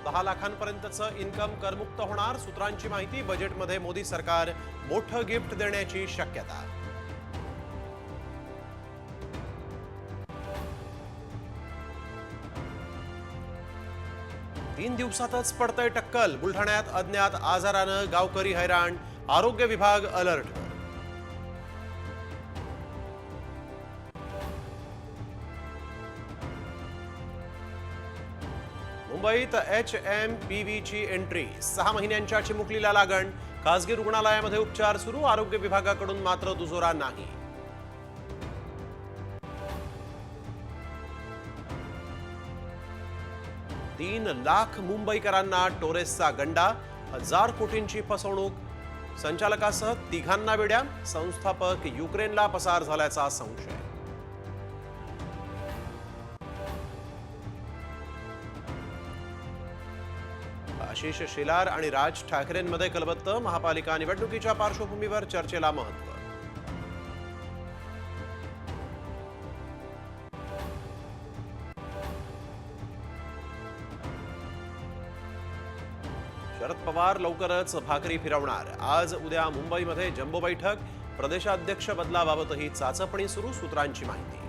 10 लाखांपर्यंतचं income करमुक्त होणार। सूत्रांची माहिती। बजेटमध्ये मोदी सरकार मोठं गिफ्ट देण्याची शक्यता। तीन दिवसातच पडतंय टक्कल। बुलढाण्यात अज्ञात आजारानं गावकरी हैराण। आरोग्य विभाग अलर्ट। मुंबईत HMPVची एंट्री। 6 महिन्यांच्या चिमुकलीला लागण। खासगी रुग्णालयामध्ये उपचार सुरू। आरोग्य विभागाकडून मात्र दुजोरा नाही। तीन लाख मुंबईकरांना टोरेसचा गंडा। 1000 कोटींची फसवणूक। संचालकासह तिघांना वेड्या। संस्थापक युक्रेनला पसार झाल्याचा संशय। आशिष शेलार आणि राज ठाकरेंमध्ये कलबत्त। महापालिका निवडणुकीच्या पार्श्वभूमीवर चर्चेला महत्त्व। शरद पवार लवकरच भाकरी फिरवणार। आज उद्या मुंबईमध्ये जम्बो बैठक। प्रदेशाध्यक्ष बदलाबाबतही चाचपणी सुरू। सूत्रांची माहिती।